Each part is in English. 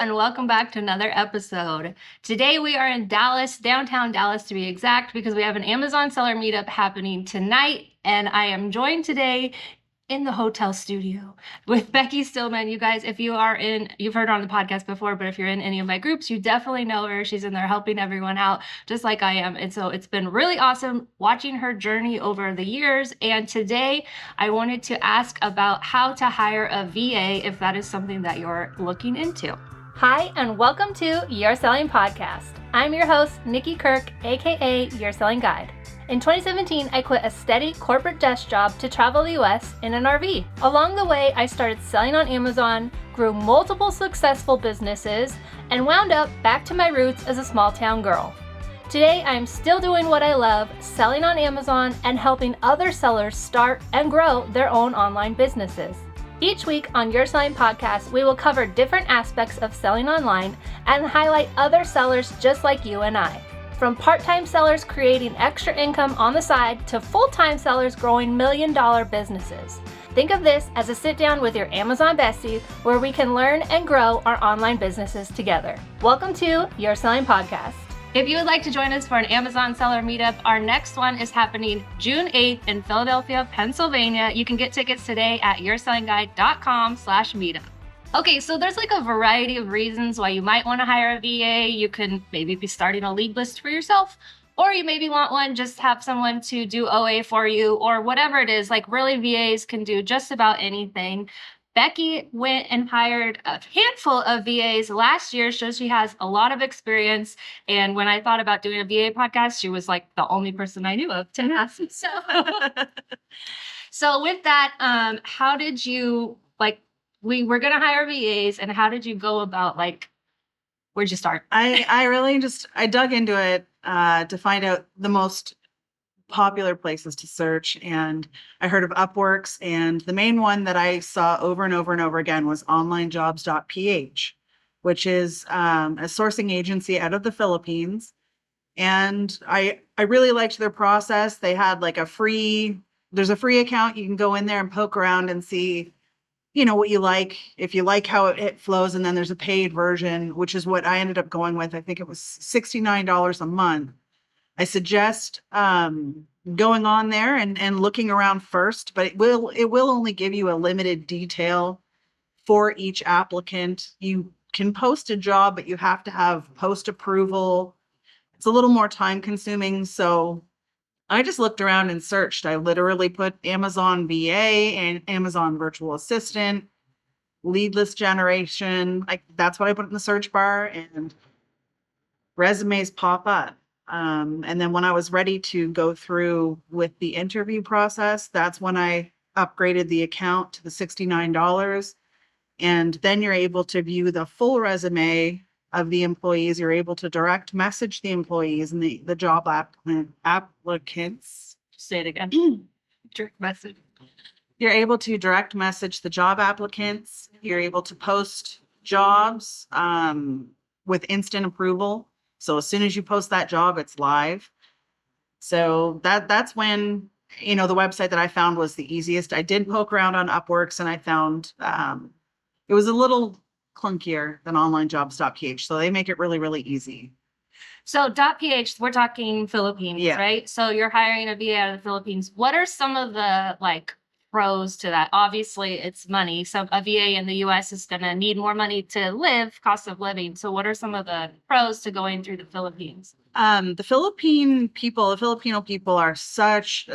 and welcome back to another episode. Today we are in Dallas, downtown Dallas to be exact, because we have an Amazon seller meetup happening tonight, and I am joined today in the hotel studio with Becky Stillman. You guys, if you've heard her on the podcast before, but if you're in any of my groups, you definitely know her. She's in there helping everyone out, just like I am. And so it's been really awesome watching her journey over the years. And today I wanted to ask about how to hire a VA if that is something that you're looking into. Hi, and welcome to Your Selling Podcast. I'm your host, Nikki Kirk, aka Your Selling Guide. In 2017, I quit a steady corporate desk job to travel the US in an RV. Along the way, I started selling on Amazon, grew multiple successful businesses, and wound up back to my roots as a small town girl. Today, I am still doing what I love, selling on Amazon and helping other sellers start and grow their own online businesses. Each week on Your Selling Podcast, we will cover different aspects of selling online and highlight other sellers just like you and I. From part-time sellers creating extra income on the side to full-time sellers growing million-dollar businesses. Think of this as a sit-down with your Amazon bestie where we can learn and grow our online businesses together. Welcome to Your Selling Podcast. If you would like to join us for an Amazon seller meetup, our next one is happening June 8th in Philadelphia, Pennsylvania. You can get tickets today at yoursellingguide.com/meetup. Okay, so there's like a variety of reasons why you might want to hire a VA. You can maybe be starting a lead list for yourself, or you maybe want one, just have someone to do OA for you, or whatever it is. Like really, VAs can do just about anything. Becky went and hired a handful of VAs last year, so she has a lot of experience. And when I thought about doing a VA podcast, she was like the only person I knew of to ask. So with that, how did you we were going to hire VAs, and how did you go about, where'd you start? I dug into it to find out the most popular places to search. And I heard of Upworks, and the main one that I saw over and over and over again was onlinejobs.ph, which is a sourcing agency out of the Philippines. And I really liked their process. They had there's a free account. You can go in there and poke around and see what you like, if you like how it flows. And then there's a paid version, which is what I ended up going with. I think it was $69 a month. I suggest going on there and looking around first, but it will only give you a limited detail for each applicant. You can post a job, but you have to have post approval. It's a little more time consuming. So I just looked around and searched. I literally put Amazon VA and Amazon virtual assistant, lead list generation. That's what I put in the search bar, and resumes pop up. And then when I was ready to go through with the interview process, that's when I upgraded the account to the $69. And then you're able to view the full resume of the employees. You're able to direct message the employees and the job applicants. Say it again. Direct message. You're able to direct message the job applicants. You're able to post jobs with instant approval. So as soon as you post that job, it's live. So that's when, the website that I found was the easiest. I did poke around on Upworks, and I found it was a little clunkier than onlinejobs.ph. So they make it really, really easy. So .ph, we're talking Philippines, yeah. Right? So you're hiring a VA out of the Philippines. What are some of the pros to that? Obviously, it's money. So a VA in the US is going to need more money to live, cost of living. So what are some of the pros to going through the Philippines? The Filipino people are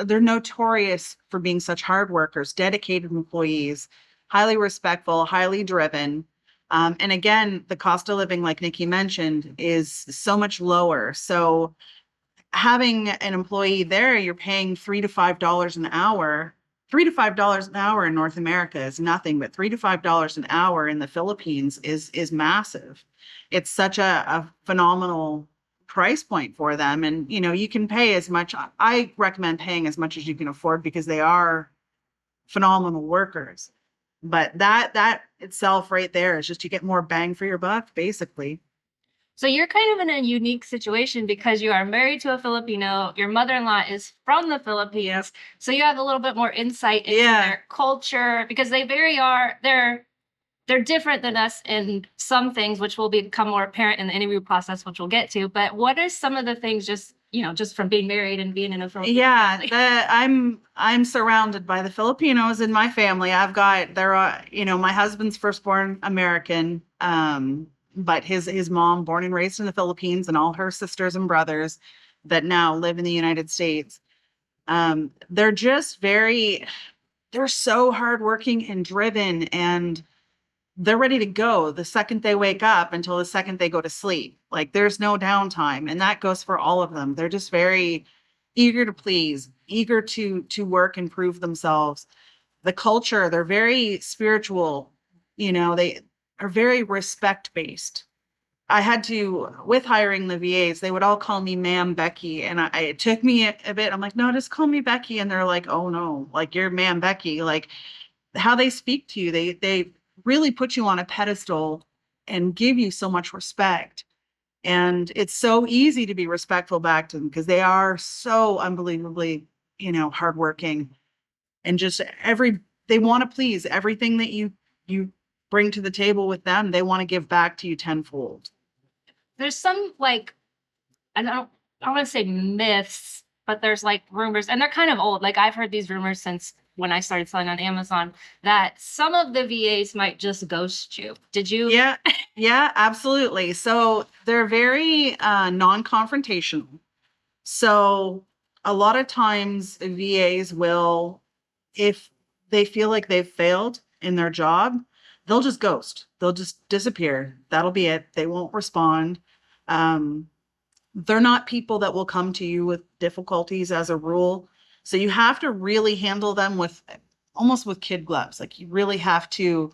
they're notorious for being such hard workers, dedicated employees, highly respectful, highly driven. And again, the cost of living, like Nikki mentioned, is so much lower. So having an employee there, you're paying $3 to $5 an hour. $3 to $5 an hour in North America is nothing, but $3 to $5 an hour in the Philippines is massive. It's such a phenomenal price point for them. And, you can pay as much. I recommend paying as much as you can afford, because they are phenomenal workers. But that itself right there is just, you get more bang for your buck, basically. So you're kind of in a unique situation because you are married to a Filipino. Your mother-in-law is from the Philippines. So you have a little bit more insight into their culture, because they're they're different than us in some things, which will become more apparent in the interview process, which we'll get to. But what are some of the things just from being married and being in a Filipino Yeah, family? I'm surrounded by the Filipinos in my family. There are, my husband's firstborn American, but his mom born and raised in the Philippines, and all her sisters and brothers that now live in the United States. They're just they're so hardworking and driven, and they're ready to go the second they wake up until the second they go to sleep. Like there's no downtime. And that goes for all of them. They're just very eager to please, eager to work and prove themselves. The culture, they're very spiritual, they are very respect based. I had to, with hiring the VAs, they would all call me Ma'am Becky. And it took me a bit. I'm like, no, just call me Becky. And they're like, oh no, like you're Ma'am Becky. Like how they speak to you, they really put you on a pedestal and give you so much respect. And it's so easy to be respectful back to them because they are so unbelievably, hardworking, and just they want to please. Everything that you bring to the table with them, they want to give back to you tenfold. There's some like I want to say myths, but there's like rumors, and they're kind of old. Like I've heard these rumors since when I started selling on Amazon that some of the VAs might just ghost you. Did you? Yeah, yeah, absolutely. So they're very non-confrontational. So a lot of times VAs will, if they feel like they've failed in their job, they'll just ghost. They'll just disappear. That'll be it. They won't respond. They're not people that will come to you with difficulties as a rule. So you have to really handle them with almost with kid gloves. Like you really have to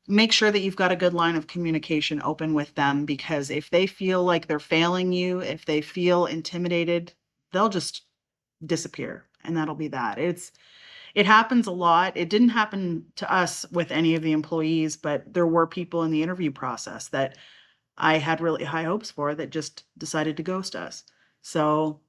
make sure that you've got a good line of communication open with them, because if they feel like they're failing you, if they feel intimidated, they'll just disappear, and that'll be that. It happens a lot. It didn't happen to us with any of the employees, but there were people in the interview process that I had really high hopes for that just decided to ghost us. So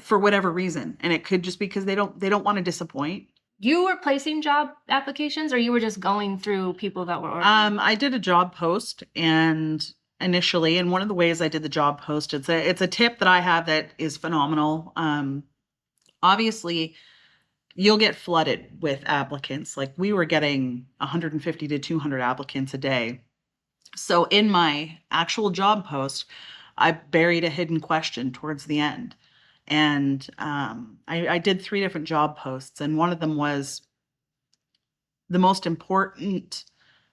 for whatever reason, and it could just be because they don't want to disappoint. You were placing job applications, or you were just going through people that were ordering? I did a job post, and initially, and one of the ways I did the job post, it's a tip that I have that is phenomenal. Obviously, you'll get flooded with applicants. Like we were getting 150 to 200 applicants a day. So in my actual job post, I buried a hidden question towards the end. And I did 3 different job posts, and one of them was the most important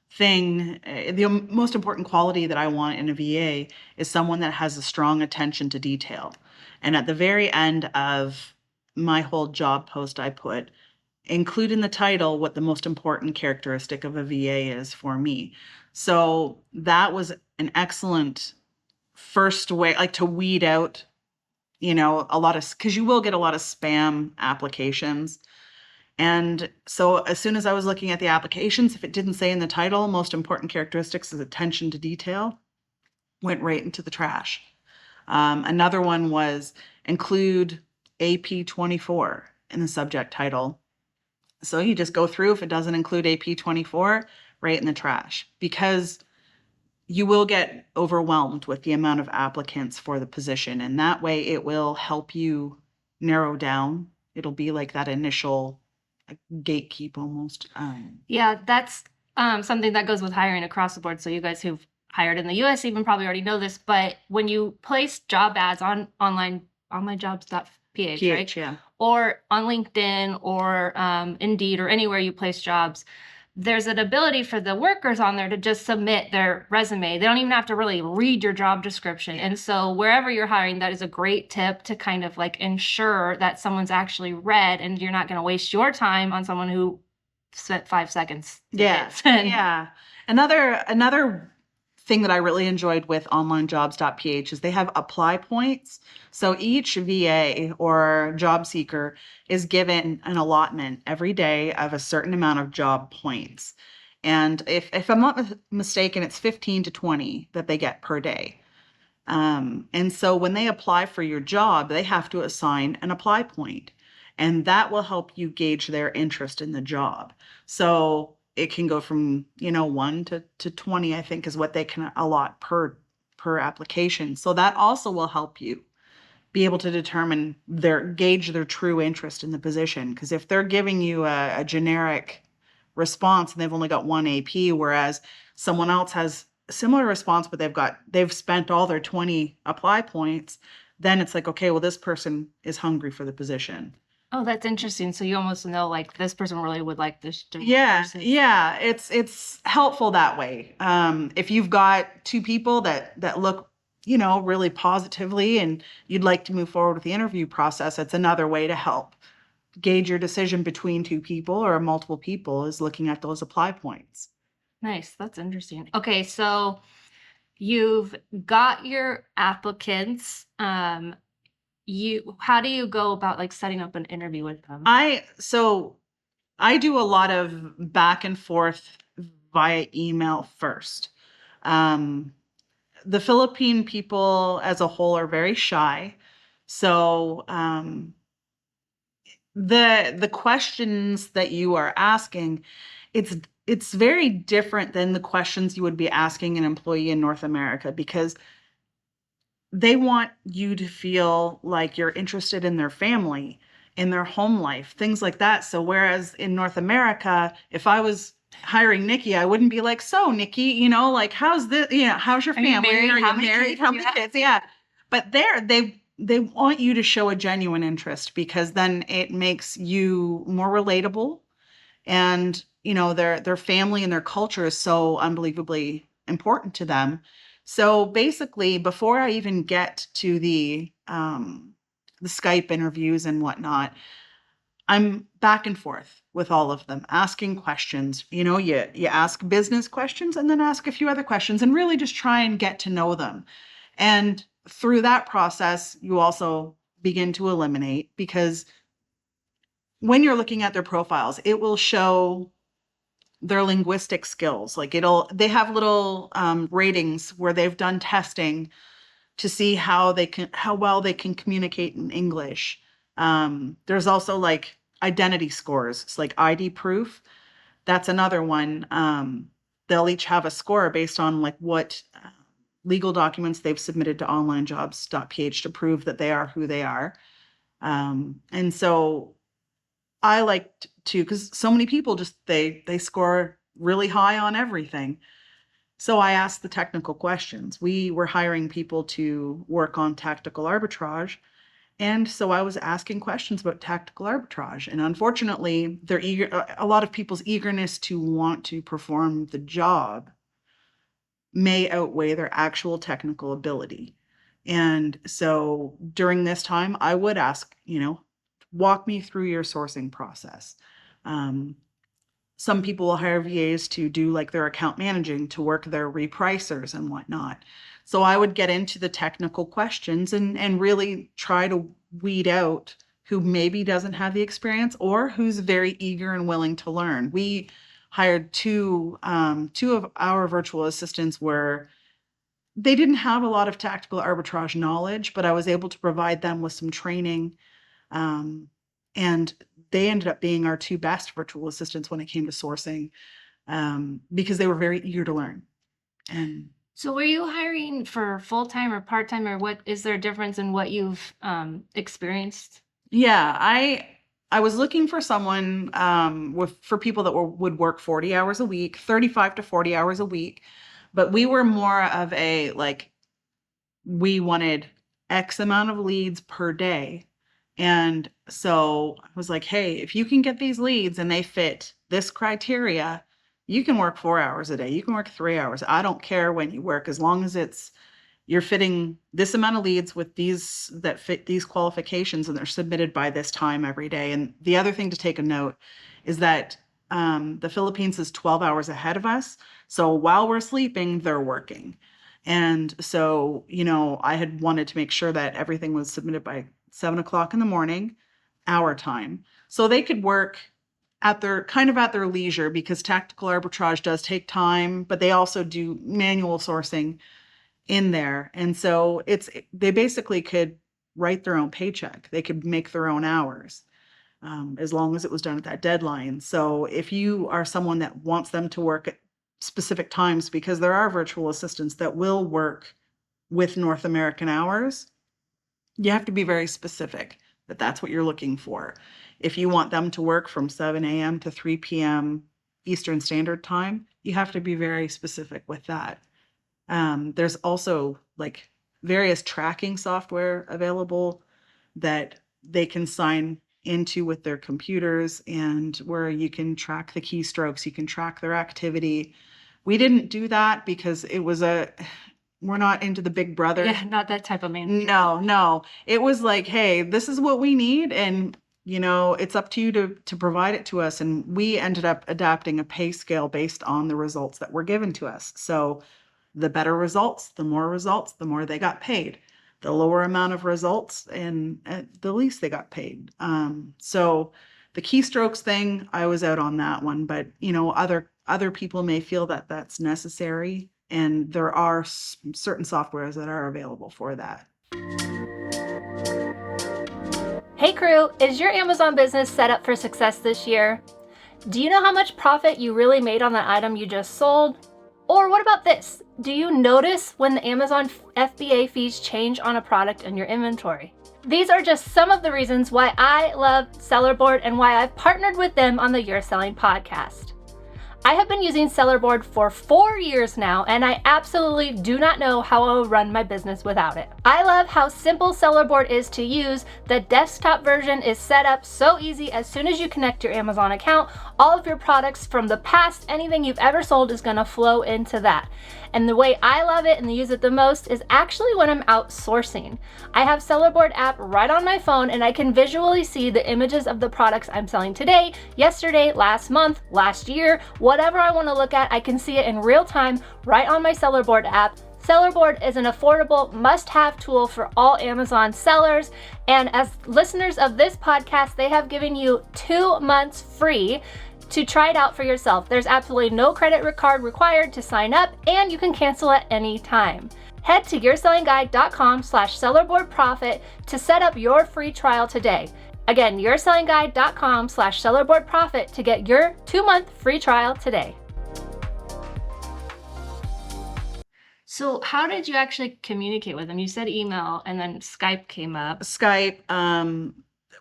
thing, the most important quality that I want in a VA is someone that has a strong attention to detail. And at the very end of my whole job post, I put, include in the title what the most important characteristic of a VA is for me. So that was an excellent first way, like to weed out, a lot of, because you will get a lot of spam applications. And so as soon as I was looking at the applications, if it didn't say in the title, most important characteristics is attention to detail, went right into the trash. Another one was include AP24 in the subject title. So you just go through, if it doesn't include AP24, right in the trash, because you will get overwhelmed with the amount of applicants for the position. And that way it will help you narrow down. It'll be like that initial gatekeep almost. Yeah, that's something that goes with hiring across the board. So you guys who've hired in the US even probably already know this, but when you place job ads on onlinejobs.ph, right? Yeah. Or on LinkedIn or Indeed or anywhere you place jobs, there's an ability for the workers on there to just submit their resume. They don't even have to really read your job description. And so wherever you're hiring, that is a great tip to kind of like ensure that someone's actually read, and you're not going to waste your time on someone who spent 5 seconds. Yeah. Yeah. Another thing that I really enjoyed with onlinejobs.ph is they have apply points. So each VA or job seeker is given an allotment every day of a certain amount of job points. And if I'm not mistaken, it's 15 to 20 that they get per day. And so when they apply for your job, they have to assign an apply point, and that will help you gauge their interest in the job. So it can go from, 1 to 20, I think is what they can allot per application. So that also will help you be able to determine gauge their true interest in the position. Because if they're giving you a generic response and they've only got one AP, whereas someone else has a similar response, but they've spent all their 20 apply points, then it's like, okay, well, this person is hungry for the position. Oh, that's interesting. So you almost know like this person really would like this job Yeah, versus yeah, it's helpful that way. If you've got two people that look, really positively and you'd like to move forward with the interview process, it's another way to help gauge your decision between two people or multiple people is looking at those apply points. Nice. That's interesting. Okay, so you've got your applicants. How do you go about like setting up an interview with them? So I do a lot of back and forth via email first. The Philippine people as a whole are very shy. So the questions that you are asking, it's very different than the questions you would be asking an employee in North America, because they want you to feel like you're interested in their family, in their home life, things like that. So whereas in North America, if I was hiring Nikki, I wouldn't be like, so Nikki, like, how's this, how's your Are you family? married? Are How you many married? kids? How many Yeah. kids? Yeah. But they want you to show a genuine interest, because then it makes you more relatable. And, their family and their culture is so unbelievably important to them. So basically, before I even get to the Skype interviews and whatnot, I'm back and forth with all of them, asking questions. You ask business questions and then ask a few other questions and really just try and get to know them. And through that process, you also begin to eliminate, because when you're looking at their profiles, it will show their linguistic skills. Like they have little ratings where they've done testing to see how well they can communicate in English. There's also like identity scores. It's like ID proof. That's another one. They'll each have a score based on like what legal documents they've submitted to onlinejobs.ph to prove that they are who they are. And so I like to, because so many people just they score really high on everything. So I asked the technical questions. We were hiring people to work on tactical arbitrage. And so I was asking questions about tactical arbitrage. And unfortunately, a lot of people's eagerness to want to perform the job may outweigh their actual technical ability. And so during this time, I would ask, walk me through your sourcing process. Some people will hire VAs to do like their account managing, to work their repricers and whatnot. So I would get into the technical questions and really try to weed out who maybe doesn't have the experience or who's very eager and willing to learn. We hired two of our virtual assistants where they didn't have a lot of tactical arbitrage knowledge, but I was able to provide them with some training. And they ended up being our two best virtual assistants when it came to sourcing, because they were very eager to learn. And So were you hiring for full-time or part-time, or what is there a difference in what you've experienced? yeah, I was looking for someone for people that would work 40 hours a week, 35 to 40 hours a week, but we were more of a like, we wanted X amount of leads per day. And so I was like, hey, if you can get these leads and they fit this criteria, you can work 4 hours a day. You can work 3 hours. I don't care when you work, as long as you're fitting this amount of leads with these that fit these qualifications and they're submitted by this time every day. And the other thing to take a note is that the Philippines is 12 hours ahead of us. So while we're sleeping, they're working. And so, I had wanted to make sure that everything was submitted by 7 o'clock in the morning, our time. So they could work at their leisure, because tactical arbitrage does take time, but they also do manual sourcing in there. And so they basically could write their own paycheck. They could make their own hours. as long as it was done at that deadline. So if you are someone that wants them to work at specific times, because there are virtual assistants that will work with North American hours, you have to be very specific that that's what you're looking for. If you want them to work from 7 a.m. to 3 p.m. Eastern Standard Time, you have to be very specific with that. There's also like various tracking software available that they can sign into with their computers, and where you can track the keystrokes, you can track their activity. We didn't do that because we're not into the Big Brother. Yeah, not that type of man. No. It was like, hey, this is what we need, and it's up to you to provide it to us. And we ended up adapting a pay scale based on the results that were given to us. So the better results, the more they got paid. The lower amount of results, and the least they got paid. So the keystrokes thing, I was out on that one, but other people may feel that that's necessary, and there are certain softwares that are available for that. Hey crew, is your Amazon business set up for success this year? Do you know how much profit you really made on the item you just sold? Or what about this? Do you notice when the Amazon FBA fees change on a product in your inventory? These are just some of the reasons why I love Sellerboard and why I've partnered with them on the Your Selling podcast. I have been using Sellerboard for 4 years now, and I absolutely do not know how I will run my business without it. I love how simple Sellerboard is to use. The desktop version is set up so easy. As soon as you connect your Amazon account, all of your products from the past, anything you've ever sold, is going to flow into that. And the way I love it and use it the most is actually when I'm outsourcing. I have Sellerboard app right on my phone, and I can visually see the images of the products I'm selling today, yesterday, last month, last year, whatever I want to look at. I can see it in real time right on my Sellerboard app. Sellerboard is an affordable must-have tool for all Amazon sellers. And as listeners of this podcast, they have given you 2 months free to try it out for yourself. There's absolutely no credit card required to sign up, and you can cancel at any time. Head to yoursellingguide.com/sellerboardprofit to set up your free trial today. Again, yoursellingguide.com/sellerboardprofit to get your 2-month free trial today. So how did you actually communicate with them? You said email, and then Skype came up. Skype,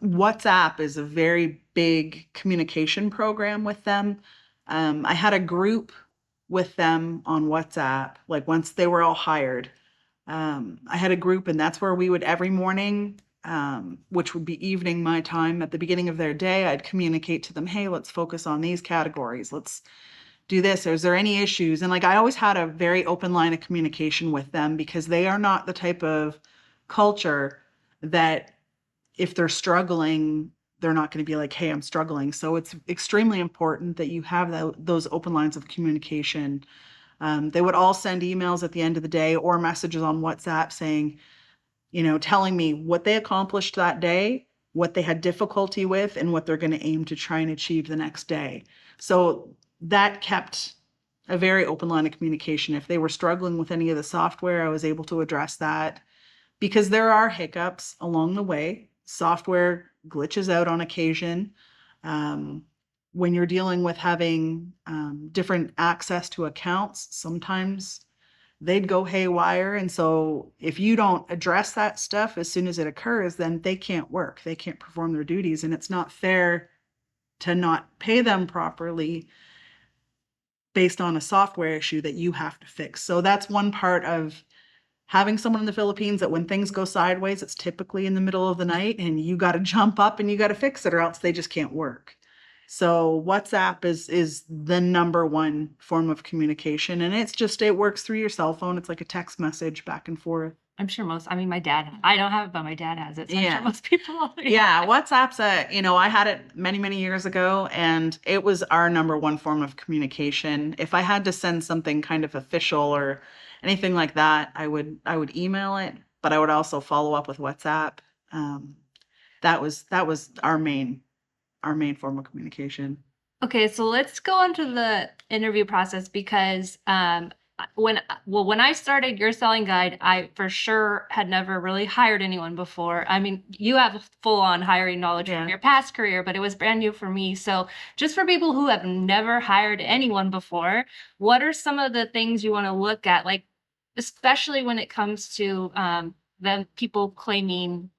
WhatsApp is a very big communication program with them. I had a group with them on WhatsApp, like once they were all hired. I had a group, and that's where we would every morning, which would be evening my time, at the beginning of their day, I'd communicate to them, hey, let's focus on these categories. Let's do this. Is there any issues? And like I always had a very open line of communication with them, because they are not the type of culture that if they're struggling, they're not going to be like, hey, I'm struggling. So it's extremely important that you have those open lines of communication. They would all send emails at the end of the day or messages on WhatsApp saying, telling me what they accomplished that day, what they had difficulty with, and what they're going to aim to try and achieve the next day. So that kept a very open line of communication. If they were struggling with any of the software, I was able to address that, because there are hiccups along the way. Software glitches out on occasion. When you're dealing with having different access to accounts, sometimes they'd go haywire. And so if you don't address that stuff as soon as it occurs, then they can't work. They can't perform their duties. And it's not fair to not pay them properly based on a software issue that you have to fix. So that's one part of having someone in the Philippines, that when things go sideways, it's typically in the middle of the night, and you got to jump up and you got to fix it, or else they just can't work. So WhatsApp is the number one form of communication, and it works through your cell phone. It's like a text message back and forth. I'm sure my dad, I don't have it, but my dad has it. So I'm sure most people. Yeah. WhatsApp's I had it many, many years ago, and it was our number one form of communication. If I had to send something kind of official or anything like that, I would email it, but I would also follow up with WhatsApp. That was our main form of communication. Okay, so let's go on to the interview process, because when I started your selling guide, I for sure had never really hired anyone before. I mean, you have full on hiring knowledge from your past career, but it was brand new for me. So just for people who have never hired anyone before, what are some of the things you want to look at? Like, especially when it comes to the people claiming,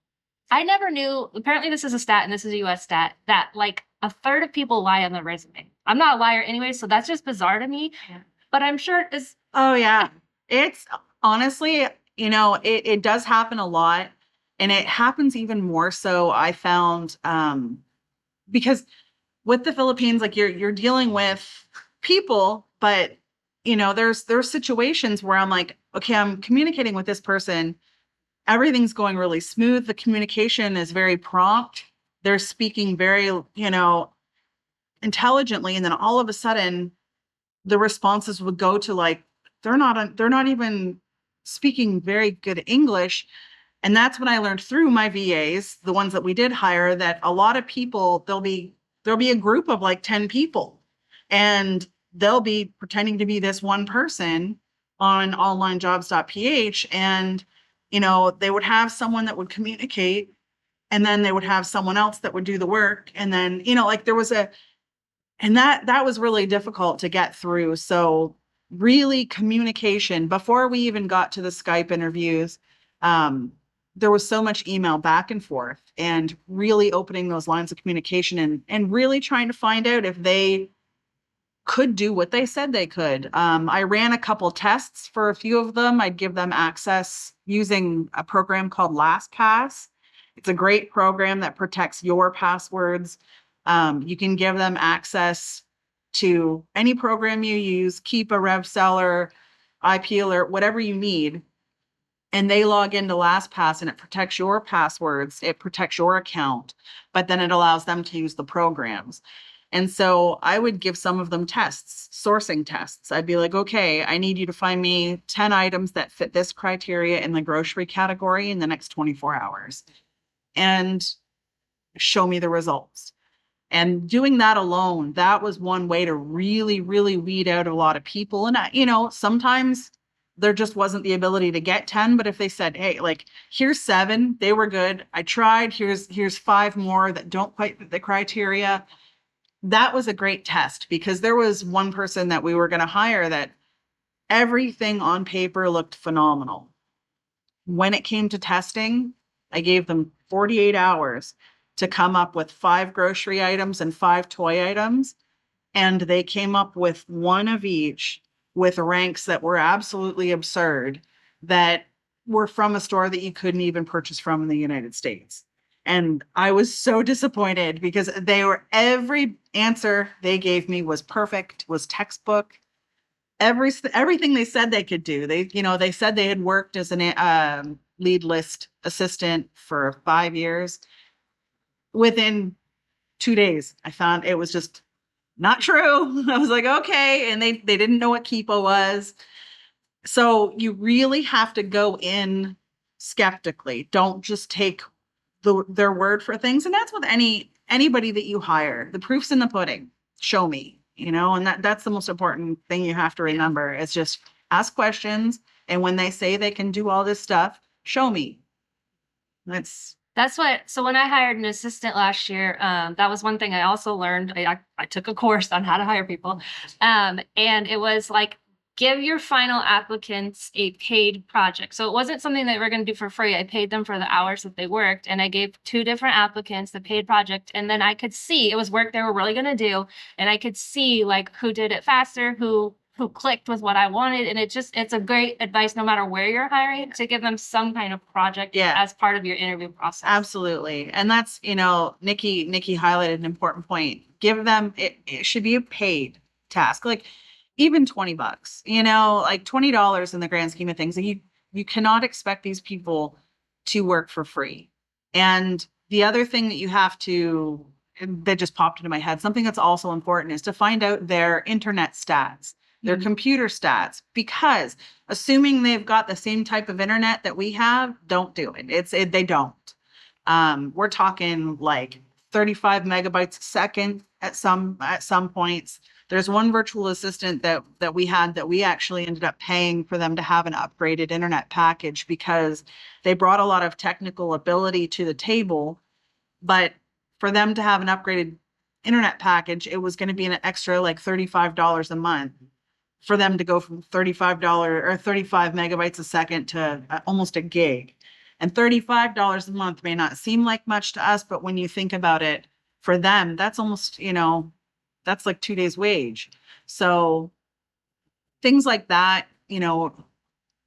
I never knew, apparently this is a stat and this is a US stat, that like a third of people lie on their resume. I'm not a liar anyway, so that's just bizarre to me. Yeah. But I'm sure it's Oh yeah. It's honestly, it does happen a lot. And it happens even more so, I found, because with the Philippines, like you're dealing with people, but there's situations where I'm like, okay, I'm communicating with this person. Everything's going really smooth. The communication is very prompt. They're speaking very, intelligently. And then all of a sudden the responses would go to like, they're not even speaking very good English. And that's when I learned through my VAs, the ones that we did hire, that a lot of people, there'll be a group of like 10 people, and they'll be pretending to be this one person on onlinejobs.ph. And, they would have someone that would communicate, and then they would have someone else that would do the work. And then, like there was and that was really difficult to get through. So really communication before we even got to the Skype interviews, there was so much email back and forth, and really opening those lines of communication, and really trying to find out if they could do what they said they could. I ran a couple tests for a few of them. I'd give them access using a program called LastPass. It's a great program that protects your passwords. You can give them access to any program you use, Keepa, RevSeller, IP Alert, whatever you need. And they log into LastPass, and it protects your passwords. It protects your account, but then it allows them to use the programs. And so I would give some of them tests, sourcing tests. I'd be like, okay, I need you to find me 10 items that fit this criteria in the grocery category in the next 24 hours and show me the results. And doing that alone, that was one way to really, really weed out a lot of people. And, sometimes there just wasn't the ability to get 10, but if they said, hey, like, here's 7, they were good. I tried, here's 5 more that don't quite fit the criteria. That was a great test, because there was one person that we were going to hire that everything on paper looked phenomenal. When it came to testing, I gave them 48 hours to come up with 5 grocery items and 5 toy items. And they came up with 1 of each with ranks that were absolutely absurd, that were from a store that you couldn't even purchase from in the United States. And I was so disappointed, because every answer they gave me was perfect, was textbook. Everything they said they could do. They said they had worked as an lead list assistant for 5 years. Within 2 days, I found it was just not true. I was like, okay. And they didn't know what Keepa was. So you really have to go in skeptically. Don't just take their word for things. And that's with anybody that you hire. The proof's in the pudding. Show me, and that's the most important thing you have to remember, is just ask questions. And when they say they can do all this stuff, show me. So when I hired an assistant last year, that was one thing I also learned. I took a course on how to hire people. And it was like, give your final applicants a paid project. So it wasn't something that we're going to do for free. I paid them for the hours that they worked, and I gave 2 different applicants the paid project. And then I could see it was work they were really going to do. And I could see like who did it faster, who clicked with what I wanted. And it's a great advice, no matter where you're hiring, to give them some kind of project as part of your interview process. Absolutely. And that's, Nikki highlighted an important point. Give them, it should be a paid task. Like, even $20, like $20 in the grand scheme of things. You cannot expect these people to work for free. And the other thing that just popped into my head, something that's also important, is to find out their internet stats, their computer stats, because assuming they've got the same type of internet that we have, don't do it. They don't. We're talking like 35 megabytes a second at some points. There's one virtual assistant that we had that we actually ended up paying for them to have an upgraded internet package because they brought a lot of technical ability to the table, but for them to have an upgraded internet package, it was going to be an extra like $35 a month for them to go from $35 or 35 megabytes a second to almost a gig. And $35 a month may not seem like much to us, but when you think about it, for them, that's almost, that's like 2 days' wage. So things like that,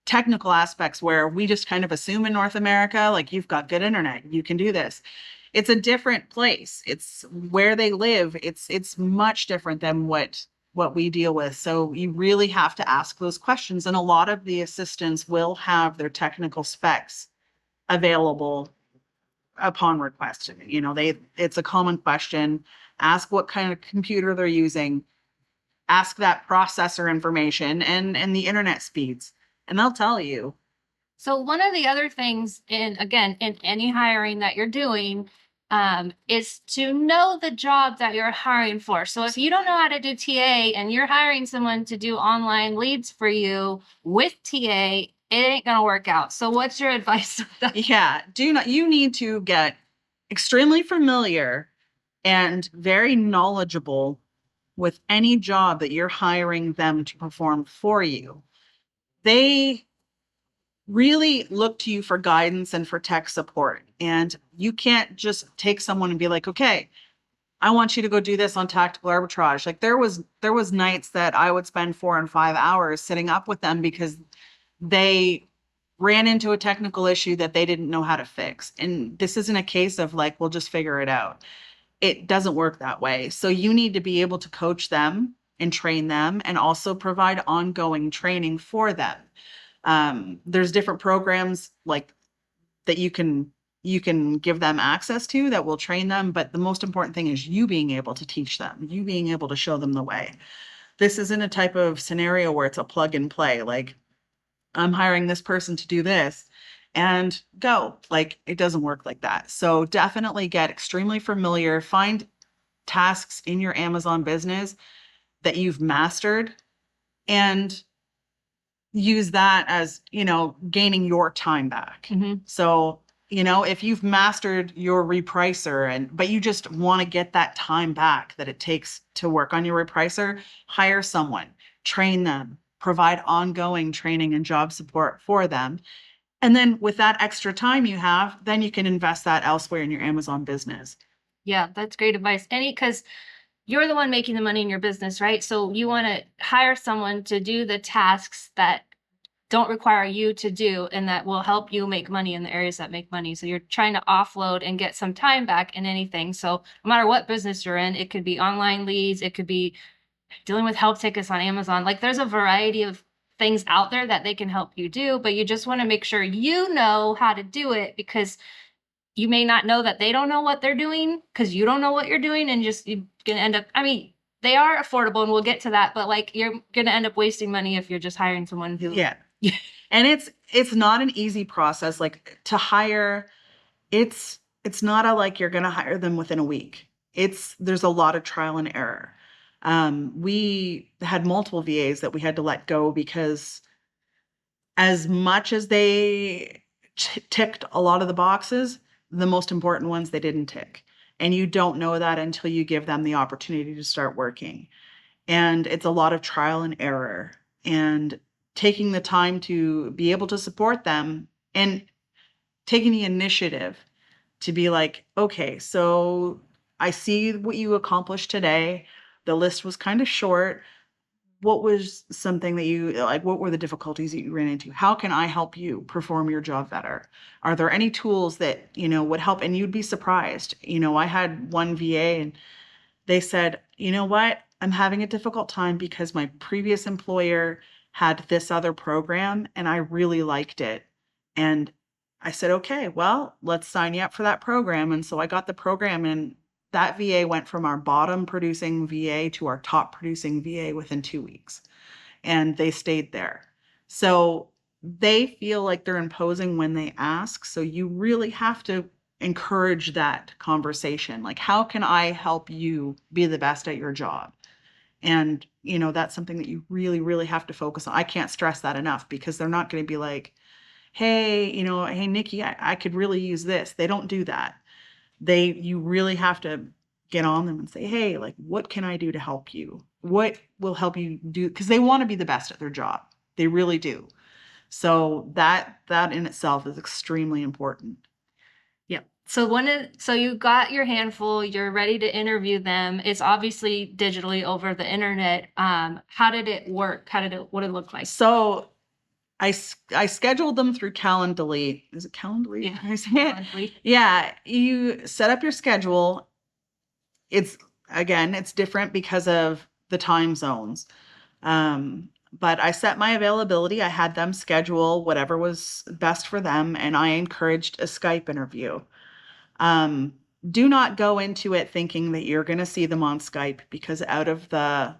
technical aspects where we just kind of assume in North America, like you've got good internet, you can do this. It's a different place. It's where they live. It's much different than what we deal with. So you really have to ask those questions. And a lot of the assistants will have their technical specs available upon request. It's a common question. Ask what kind of computer they're using. Ask that processor information and the internet speeds, and they'll tell you. So one of the other things in any hiring that you're doing is to know the job that you're hiring for. So if you don't know how to do TA and you're hiring someone to do online leads for you with TA, it ain't gonna work out. So what's your advice with that? Yeah, you need to get extremely familiar and very knowledgeable with any job that you're hiring them to perform for you. They really look to you for guidance and for tech support. And you can't just take someone and be like, okay, I want you to go do this on tactical arbitrage. Like there was nights that I would spend 4 and 5 hours sitting up with them because they ran into a technical issue that they didn't know how to fix. And this isn't a case of like, we'll just figure it out. It doesn't work that way. So you need to be able to coach them and train them and also provide ongoing training for them. There's different programs like that you can give them access to that will train them. But the most important thing is you being able to teach them, you being able to show them the way. This isn't a type of scenario where it's a plug and play. Like I'm hiring this person to do this and go. Like it doesn't work like that. So definitely get extremely familiar, find tasks in your Amazon business that you've mastered and use that as, gaining your time back. Mm-hmm. So, if you've mastered your repricer but you just want to get that time back that it takes to work on your repricer, hire someone, train them, provide ongoing training and job support for them. And then with that extra time you have, then you can invest that elsewhere in your Amazon business. Yeah, that's great advice. Because you're the one making the money in your business, right? So you want to hire someone to do the tasks that don't require you to do and that will help you make money in the areas that make money. So you're trying to offload and get some time back in anything. So no matter what business you're in, it could be online leads, it could be dealing with help tickets on Amazon. Like there's a variety of things out there that they can help you do, but you just want to make sure you know how to do it because you may not know that they don't know what they're doing because you don't know what you're doing and you're gonna end up, they are affordable and we'll get to that, but like you're gonna end up wasting money if you're just hiring someone who and it's not an easy process. Like to hire, it's not like you're gonna hire them within a week. There's a lot of trial and error. We had multiple VAs that we had to let go because as much as they ticked a lot of the boxes, the most important ones they didn't tick. And you don't know that until you give them the opportunity to start working. And it's a lot of trial and error and taking the time to be able to support them and taking the initiative to be like, okay, so I see what you accomplished today. The list was kind of short. What was something that you like? What were the difficulties that you ran into? How can I help you perform your job better? Are there any tools that, would help? And you'd be surprised. I had one VA and they said, you know what? I'm having a difficult time because my previous employer had this other program and I really liked it. And I said, okay, well, let's sign you up for that program. And so I got the program and that VA went from our bottom producing VA to our top producing VA within 2 weeks. And they stayed there. So they feel like they're imposing when they ask. So you really have to encourage that conversation. Like, how can I help you be the best at your job? And, that's something that you really, really have to focus on. I can't stress that enough because they're not going to be like, hey, hey, Nikki, I could really use this. They don't do that. You really have to get on them and say, hey, like, what can I do to help you? What will help you do? Because they want to be the best at their job. They really do. So that in itself is extremely important. Yep. So you got your handful, you're ready to interview them. It's obviously digitally over the internet. How did it work? What did it look like? So I scheduled them through Calendly. Is it Calendly? Yeah. I say it? Calendly. Yeah. You set up your schedule. It's different because of the time zones. But I set my availability. I had them schedule whatever was best for them, and I encouraged a Skype interview. Do not go into it thinking that you're going to see them on Skype, because out of the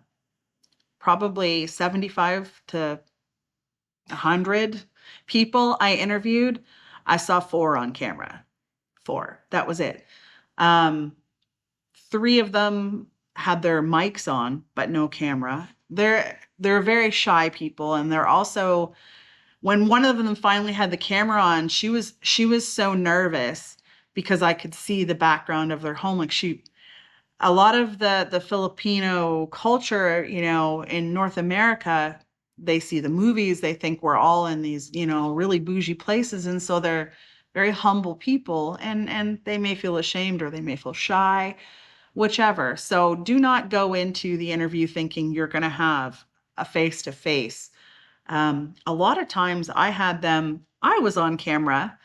probably 75 to 100 people I interviewed, I saw 4 on camera. 4. That was it. 3 of them had their mics on, but no camera. They're very shy people, and they're also, when one of them finally had the camera on, she was so nervous because I could see the background of their home. Like, a lot of the Filipino culture, in North America, they see the movies, they think we're all in these, really bougie places, and so they're very humble people, and they may feel ashamed or they may feel shy, whichever. So do not go into the interview thinking you're going to have a face-to-face. A lot of times I was on camera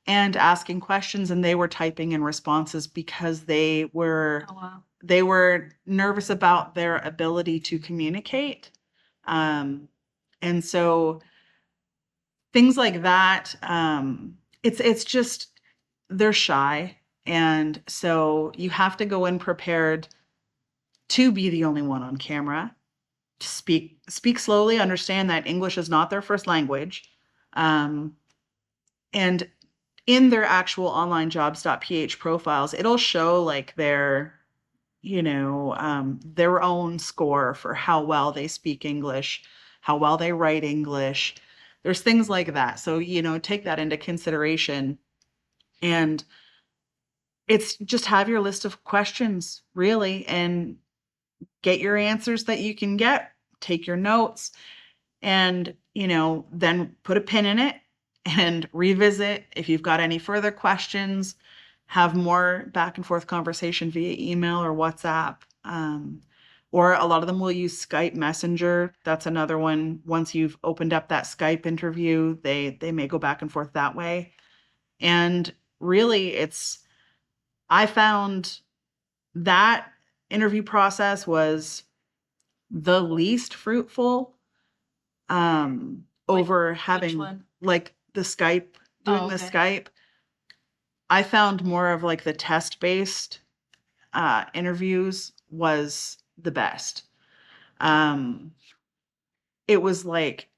and asking questions, and they were typing in responses because they were Oh, wow. they were nervous about their ability to communicate. And so things like that, it's just, they're shy. And so you have to go in prepared to be the only one on camera. Speak slowly, understand that English is not their first language. And in their actual online jobs.ph profiles, it'll show like their own score for how well they speak English, how well they write English. There's things like that. So, take that into consideration. And it's just have your list of questions, really, and get your answers that you can get, take your notes, and, then put a pin in it and revisit. If you've got any further questions, have more back and forth conversation via email or WhatsApp. Or a lot of them will use Skype Messenger. That's another one. Once you've opened up that Skype interview, they may go back and forth that way. And really, I found that interview process was the least fruitful, over having one? like the Skype, doing the okay. Skype. I found more of like the test-based interviews was the best. It was like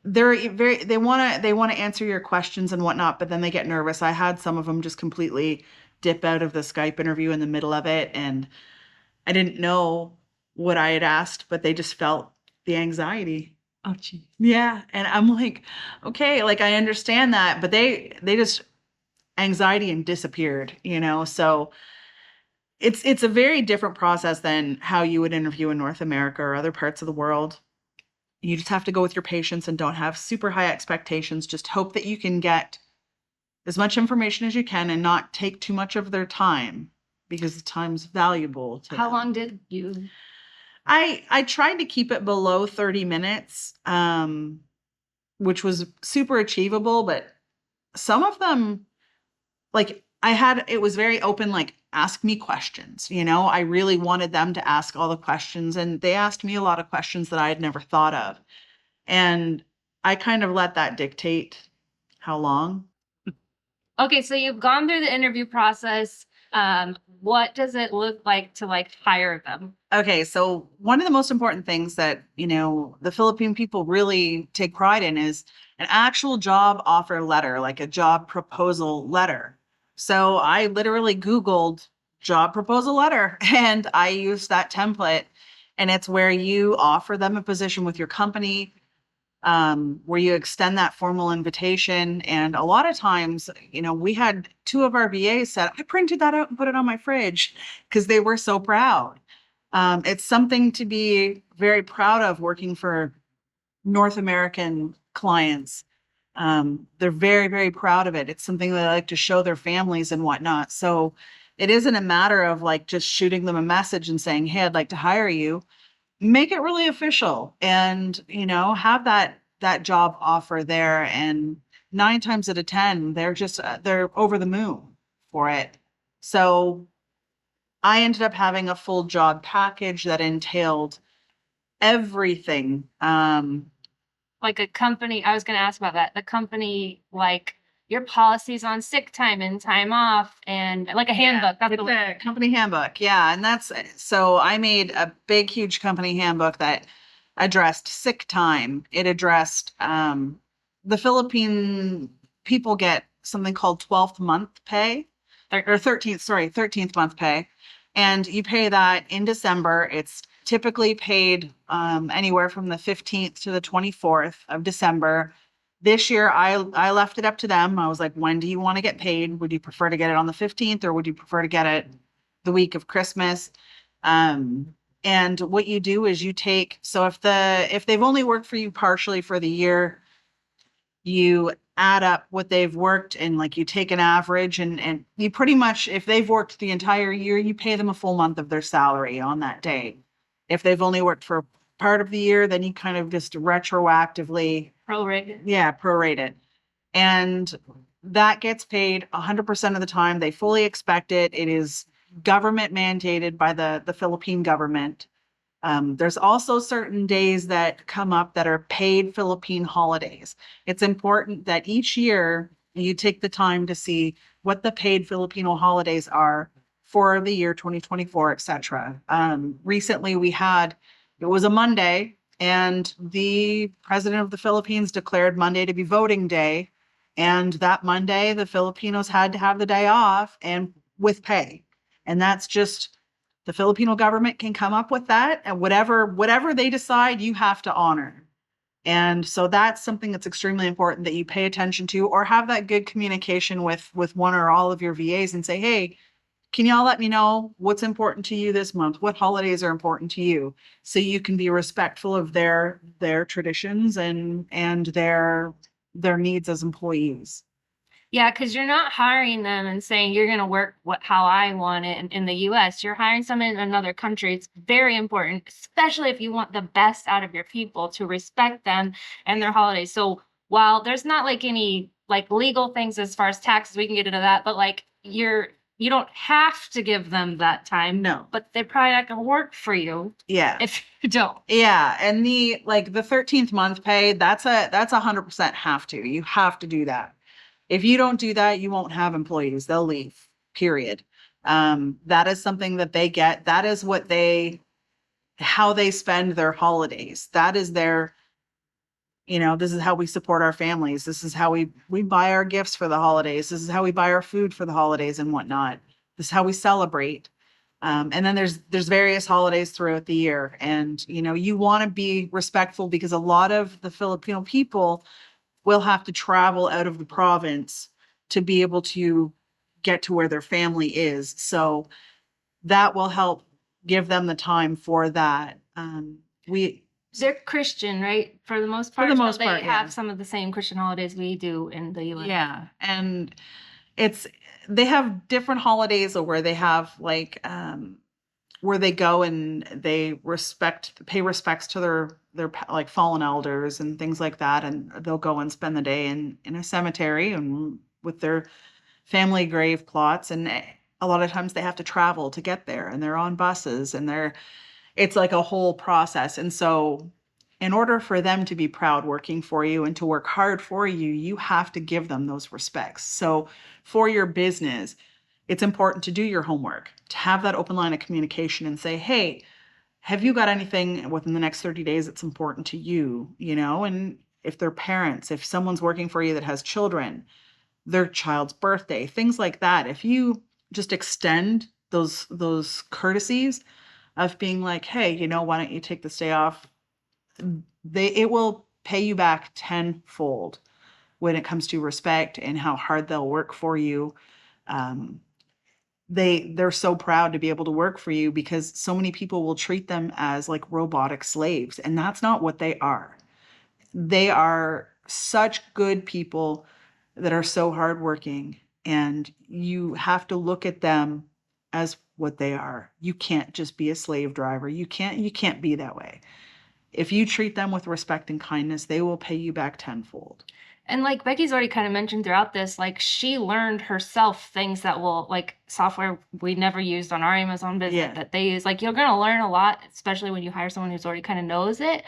they want to answer your questions and whatnot, but then they get nervous. I had some of them just completely dip out of the Skype interview in the middle of it, and I didn't know what I had asked, but they just felt the anxiety. Oh, geez. Yeah. And I'm like, okay, like I understand that, but they just anxiety and disappeared, so it's a very different process than how you would interview in North America or other parts of the world. You just have to go with your patience and don't have super high expectations. Just hope that you can get as much information as you can and not take too much of their time, because the time's valuable to How them. long did you? I tried to keep it below 30 minutes, which was super achievable, but some of them, like it was very open, like ask me questions, I really wanted them to ask all the questions, and they asked me a lot of questions that I had never thought of. And I kind of let that dictate how long. Okay, so you've gone through the interview process. What does it look like to hire them? Okay, so one of the most important things that, the Philippine people really take pride in is an actual job offer letter, like a job proposal letter. So I literally Googled job proposal letter. And I use that template, and it's where you offer them a position with your company, where you extend that formal invitation. And a lot of times, we had two of our VAs said, I printed that out and put it on my fridge because they were so proud. It's something to be very proud of working for North American clients. They're very, very proud of it. It's something they like to show their families and whatnot. So it isn't a matter of like just shooting them a message and saying, hey, I'd like to hire you. Make it really official, and have that job offer there. And 9 times out of 10, they're over the moon for it. So I ended up having a full job package that entailed everything. Like a company, I was going to ask about that. The company, like your policies on sick time and time off, and like a handbook. It's a company handbook. Yeah. And so I made a big, huge company handbook that addressed sick time. It addressed the Philippine people get something called 12th month pay, or 13th month pay. And you pay that in December. It's typically paid anywhere from the 15th to the 24th of December. This year, I left it up to them. I was like, when do you want to get paid? Would you prefer to get it on the 15th, or would you prefer to get it the week of Christmas? And what you do is so if they've only worked for you partially for the year, you add up what they've worked, and like you take an average, and you pretty much, if they've worked the entire year, you pay them a full month of their salary on that day. If they've only worked for part of the year, then you kind of just retroactively prorate it. And that gets paid 100% of the time. They fully expect it. It is government mandated by the Philippine government. There's also certain days that come up that are paid Philippine holidays. It's important that each year you take the time to see what the paid Filipino holidays are for the year 2024, etc. Recently, it was a Monday, and the president of the Philippines declared Monday to be voting day. And that Monday, the Filipinos had to have the day off and with pay. And that's just, the Filipino government can come up with that, and whatever they decide, you have to honor. And so that's something that's extremely important that you pay attention to, or have that good communication with one or all of your VAs and say, hey, can y'all let me know what's important to you this month? What holidays are important to you? So you can be respectful of their traditions and their needs as employees. Yeah, because you're not hiring them and saying you're going to work how I want it in the US. You're hiring someone in another country. It's very important, especially if you want the best out of your people, to respect them and their holidays. So while there's not like any like legal things as far as taxes, we can get into that, but like you don't have to give them that time. No. But they're probably not going to work for you. Yeah. If you don't. Yeah. And the 13th month pay, that's 100% have to. You have to do that. If you don't do that, you won't have employees. They'll leave, period. That is something that they get. That is how they spend their holidays. That is this is how we support our families. This is how we buy our gifts for the holidays. This is how we buy our food for the holidays and whatnot. This is how we celebrate. And then there's various holidays throughout the year. And, you want to be respectful, because a lot of the Filipino people will have to travel out of the province to be able to get to where their family is. So that will help give them the time for that. They're Christian, right? For the most part. For the most they part, yeah. have some of the same Christian holidays we do in the US. Yeah. And they have different holidays where they have where they go and they pay respects to their like fallen elders and things like that. And they'll go and spend the day in a cemetery and with their family grave plots. And a lot of times they have to travel to get there, and they're on buses, and it's like a whole process. And so in order for them to be proud working for you and to work hard for you, you have to give them those respects. So for your business, it's important to do your homework, to have that open line of communication and say, hey, have you got anything within the next 30 days that's important to you? And if they're parents, if someone's working for you that has children, their child's birthday, things like that. If you just extend those courtesies of being like, hey, why don't you take this day off? It will pay you back tenfold when it comes to respect and how hard they'll work for you. Um, they're so proud to be able to work for you because so many people will treat them as like robotic slaves, and that's not what they are. They are such good people that are so hardworking, and you have to look at them as what they are. You can't just be a slave driver. You can't be that way. If you treat them with respect and kindness, they will pay you back tenfold. And like Becky's already kind of mentioned throughout this, like she learned herself things that will, like software we never used on our Amazon business that they use. Like you're gonna learn a lot, especially when you hire someone who's already kind of knows it.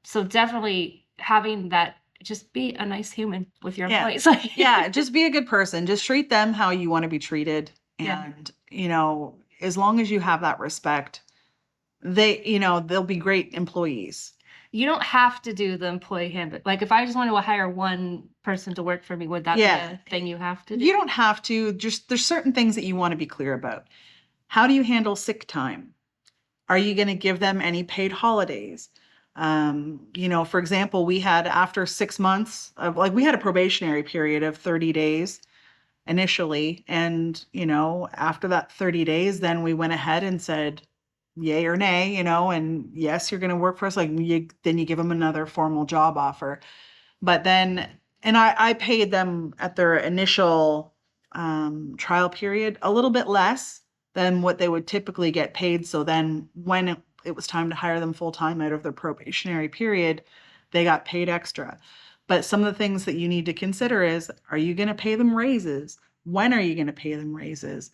So definitely having that, just be a nice human with your employees. Yeah, just be a good person. Just treat them how you want to be treated. And, as long as you have that respect, they'll be great employees. You don't have to do the employee handbook. Like if I just want to hire one person to work for me, would that be a thing you have to do? You don't have to. Just there's certain things that you want to be clear about. How do you handle sick time? Are you going to give them any paid holidays? For example, we had after 6 months of we had a probationary period of 30 days initially. And, after that 30 days, then we went ahead and said, yay or nay, and yes, you're going to work for us. Then you give them another formal job offer. But then, and I paid them at their initial trial period a little bit less than what they would typically get paid. So then when it was time to hire them full time out of their probationary period, they got paid extra. But some of the things that you need to consider is, are you going to pay them raises? When are you going to pay them raises?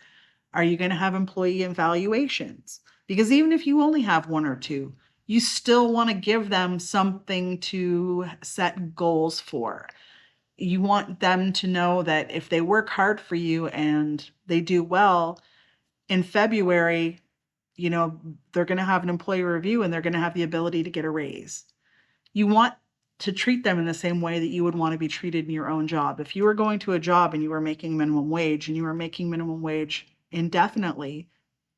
Are you going to have employee evaluations? Because even if you only have one or two, you still want to give them something to set goals for. You want them to know that if they work hard for you and they do well, in February, they're going to have an employee review and they're going to have the ability to get a raise. You want to treat them in the same way that you would want to be treated in your own job. If you were going to a job and you were making minimum wage and you were making minimum wage indefinitely,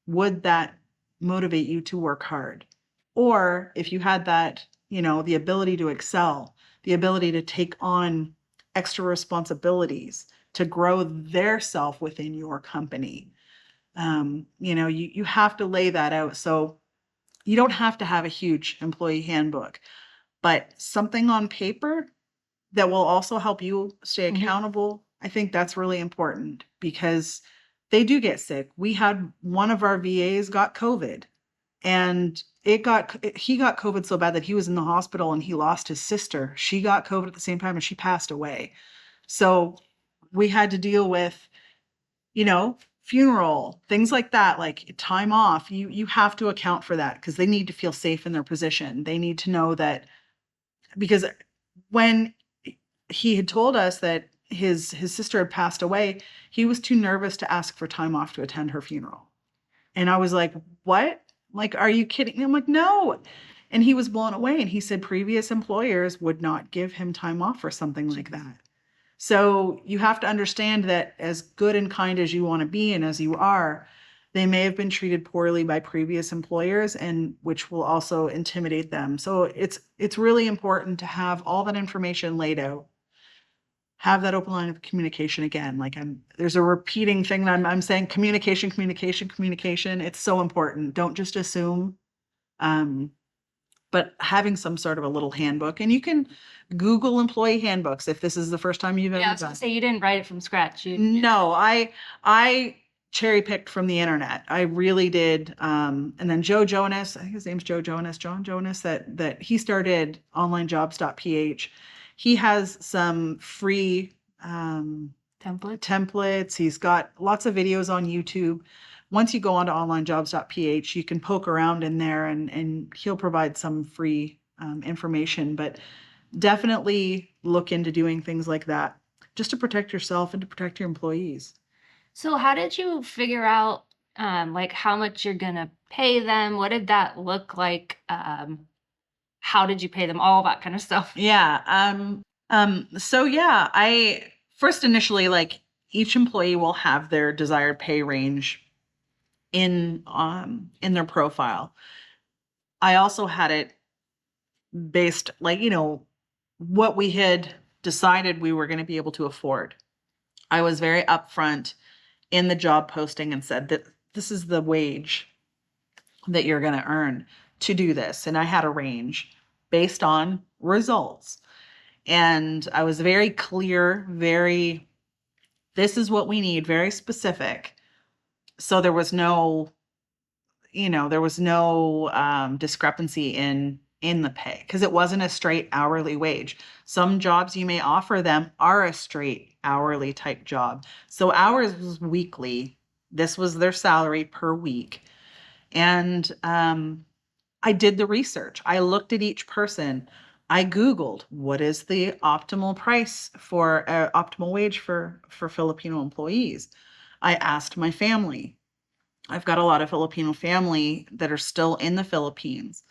would that motivate you to work hard? Or if you had that, the ability to excel, the ability to take on extra responsibilities, to grow their self within your company, you have to lay that out. So you don't have to have a huge employee handbook, but something on paper that will also help you stay accountable. I think that's really important because they do get sick. We had one of our VAs got COVID, and he got COVID so bad that he was in the hospital and he lost his sister. She got COVID at the same time and she passed away. So we had to deal with, funeral, things like that, like time off. You have to account for that because they need to feel safe in their position. They need to know that, because when he had told us that his sister had passed away, he was too nervous to ask for time off to attend her funeral. And I was like, what? Like, are you kidding? I'm like, no. And he was blown away. And he said previous employers would not give him time off for something like that. So you have to understand that as good and kind as you want to be and as you are, they may have been treated poorly by previous employers, and which will also intimidate them. So it's really important to have all that information laid out. Have that open line of communication again. There's a repeating thing that I'm saying, communication. It's so important. Don't just assume. But having some sort of a little handbook, and you can Google employee handbooks if this is the first time you've ever done. I was gonna say, you didn't write it from scratch. No, I cherry picked from the internet. I really did. And then Joe Jonas, I think his name's John Jonas, that he started onlinejobs.ph. He has some free templates. He's got lots of videos on YouTube. Once you go onto onlinejobs.ph, you can poke around in there and he'll provide some free information, but definitely look into doing things like that just to protect yourself and to protect your employees. So how did you figure out how much you're gonna pay them? What did that look like? How did you pay them? All that kind of stuff. Yeah. I first initially, each employee will have their desired pay range in their profile. I also had it based, like, what we had decided we were going to be able to afford. I was very upfront in the job posting and said that this is the wage that you're going to earn to do this. And I had a range based on results. And I was very clear, this is what we need, very specific. So there was no, discrepancy in the pay, because it wasn't a straight hourly wage. Some jobs you may offer them are a straight hourly type job. So ours was weekly. This was their salary per week. And I did the research. I looked at each person. I Googled what is the optimal price for optimal wage for Filipino employees. I asked my family. I've got a lot of Filipino family that are still in the Philippines.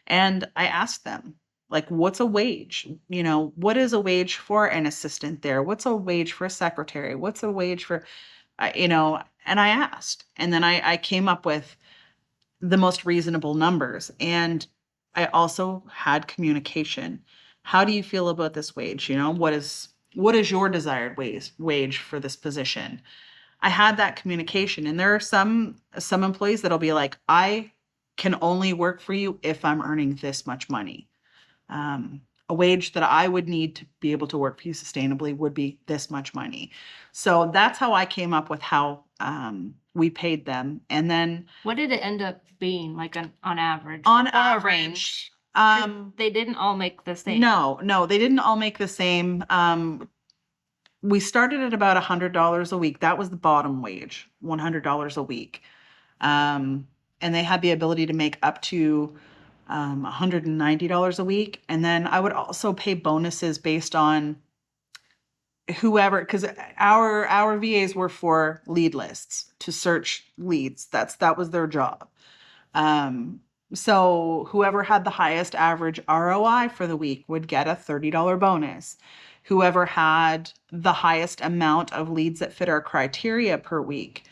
And I asked them, like, what's a wage? What is a wage for an assistant there? What's a wage for a secretary? What's a wage for, and I asked. And then I came up with the most reasonable numbers. And I also had communication. How do you feel about this wage? What is your desired wage for this position? I had that communication, and there are some employees that'll be like, I can only work for you if I'm earning this much money. A wage that I would need to be able to work for you sustainably would be this much money. So that's how I came up with how we paid them. And then What did it end up being, like on average? on Or a average, range? 'Cause they didn't all make the same. No, they didn't all make the same. We started at about $100 a week. That was the bottom wage, $100 a week. And they had the ability to make up to $190 a week. And then I would also pay bonuses based on whoever, because our VAs were for lead lists, to search leads. That was their job. So whoever had the highest average ROI for the week would get a $30 bonus. Whoever had the highest amount of leads that fit our criteria per week,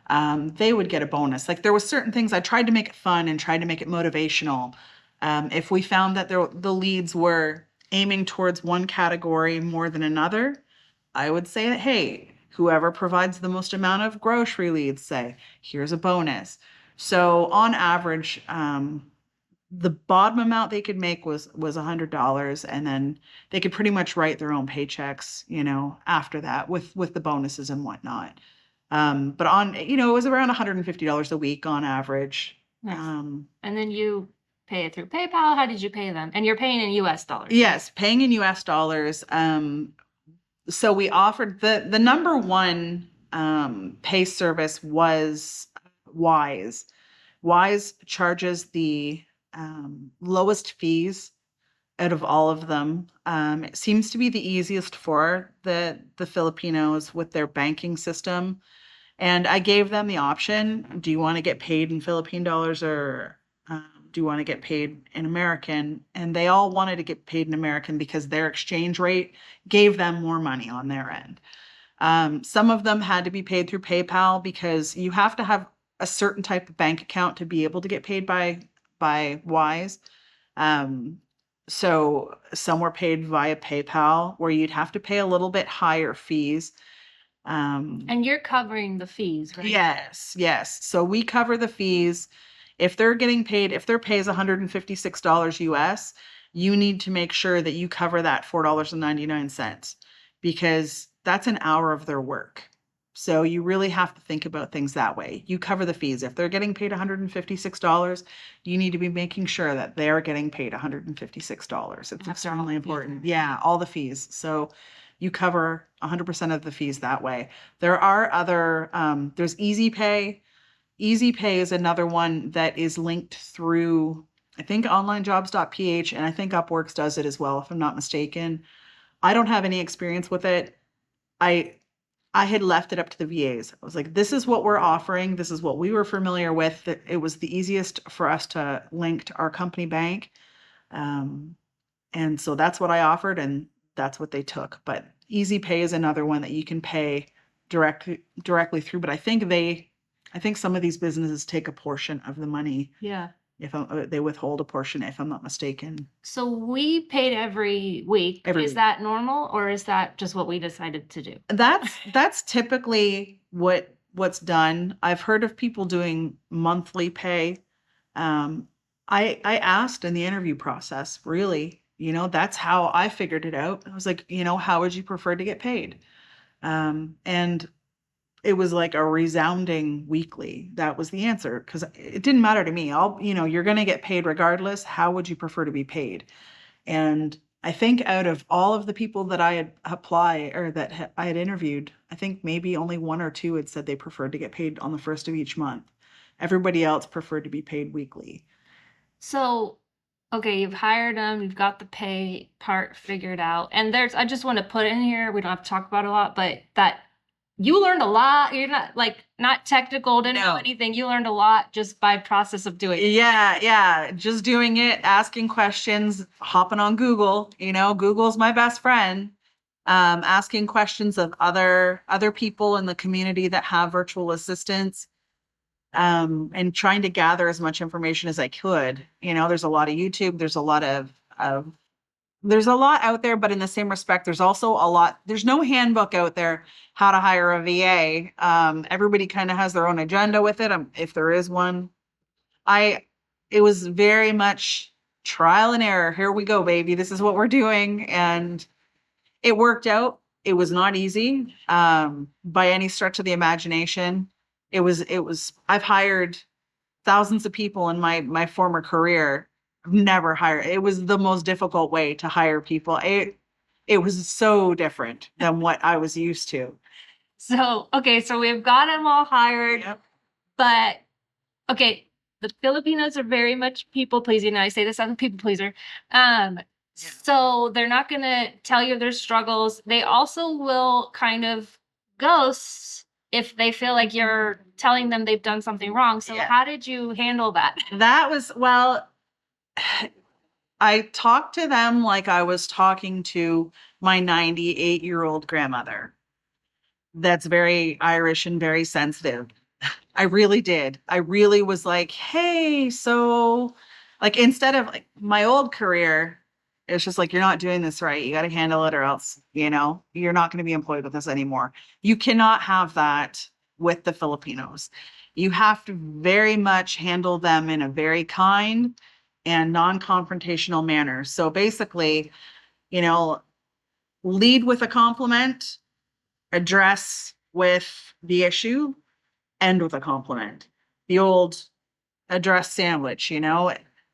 they would get a bonus. Like, there was certain things I tried to make it fun and tried to make it motivational. If we found that the leads were aiming towards one category more than another, I would say that, hey, whoever provides the most amount of grocery leads, say, here's a bonus. So on average, the bottom amount they could make was $100, and then they could pretty much write their own paychecks, after that with the bonuses and whatnot. But on, it was around $150 a week on average. Nice. And then you pay it through PayPal. How did you pay them? And you're paying in US dollars. Yes, paying in US dollars. So we offered the number one pay service was Wise. Wise charges the lowest fees out of all of them. It seems to be the easiest for the Filipinos with their banking system. And I gave them the option, do you want to get paid in Philippine dollars, or do you want to get paid in American? And they all wanted to get paid in American because their exchange rate gave them more money on their end. Some of them had to be paid through PayPal because you have to have a certain type of bank account to be able to get paid by Wise. So some were paid via PayPal, where you'd have to pay a little bit higher fees. And you're covering the fees, right? Yes. So we cover the fees. If their pay is $156 US, you need to make sure that you cover that $4.99, because that's an hour of their work. So you really have to think about things that way. You cover the fees. If they're getting paid $156, you need to be making sure that they're getting paid $156. It's extremely important. Yeah, all the fees. So you cover 100% of the fees that way. There are other, there's Easy Pay. Easy Pay is another one that is linked through, I think, onlinejobs.ph, and I think Upworks does it as well, if I'm not mistaken. I don't have any experience with it. I had left it up to the VAs. I was like, this is what we're offering. This is what we were familiar with. It was the easiest for us to link to our company bank. And so that's what I offered, and that's what they took. But Easy Pay is another one that you can pay directly through. But I think they I think some of these businesses take a portion of the money. Yeah. If they withhold a portion, if I'm not mistaken. So we paid every week. Every Is week. that normal, or is that just what we decided to do? That's typically what's done. I've heard of people doing monthly pay. I asked in the interview process, really, that's how I figured it out. I was like, how would you prefer to get paid? And it was like a resounding weekly. That was the answer, because it didn't matter to me. You're going to get paid regardless. How would you prefer to be paid? And I think out of all of the people that I had applied or that I had interviewed, I think maybe only one or two had said they preferred to get paid on the first of each month. Everybody else preferred to be paid weekly. So, okay, you've hired them, you've got the pay part figured out. And I just want to put in here, we don't have to talk about it a lot, but that you learned a lot. You're not technical, didn't know anything. You learned a lot just by process of doing it. Yeah. Just doing it, asking questions, hopping on Google. Google's my best friend. Asking questions of other people in the community that have virtual assistants. And trying to gather as much information as I could. There's a lot of YouTube, there's a lot out there, but in the same respect, there's also there's no handbook out there how to hire a VA. Everybody kind of has their own agenda with it. If there is one, it was very much trial and error. Here we go, baby. This is what we're doing. And it worked out. It was not easy, by any stretch of the imagination. I've hired thousands of people in my former career. I've never hired. It was the most difficult way to hire people. It was so different than what I was used to. So, okay, so we've got them all hired, Yep. But okay, the Filipinos are very much people pleasing. And I say this as a people pleaser. So they're not going to tell you their struggles. They also will kind of ghost if they feel like you're telling them they've done something wrong. So how did you handle that? I talked to them like I was talking to my 98-year-old grandmother. That's very Irish and very sensitive. I really did. I really was like, hey, so instead of my old career, it's just like, you're not doing this right. You got to handle it or else, you're not going to be employed with us anymore. You cannot have that with the Filipinos. You have to very much handle them in a very kind and non-confrontational manner. So basically, lead with a compliment, address with the issue, end with a compliment. The old address sandwich,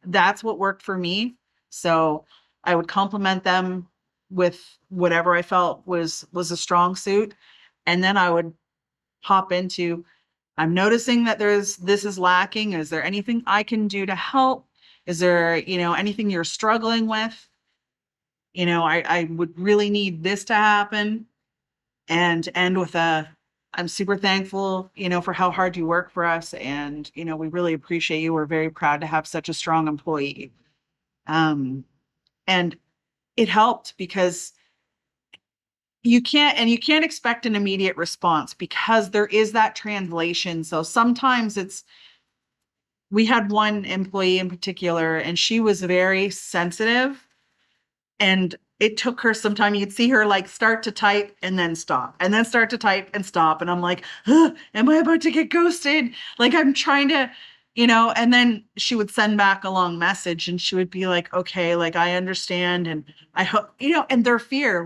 that's what worked for me. So I would compliment them with whatever I felt was a strong suit. And then I would hop into, I'm noticing that this is lacking. Is there anything I can do to help? Is there, anything you're struggling with? I would really need this to happen. And end with I'm super thankful, for how hard you work for us. And, we really appreciate you. We're very proud to have such a strong employee. And it helped because you can't expect an immediate response because there is that translation. So sometimes we had one employee in particular, and she was very sensitive, and it took her some time. You'd see her start to type and then stop, and then start to type and stop. And I'm like, am I about to get ghosted? I'm trying to, and then she would send back a long message, and she would be like, okay, I understand. And I hope, and their fear,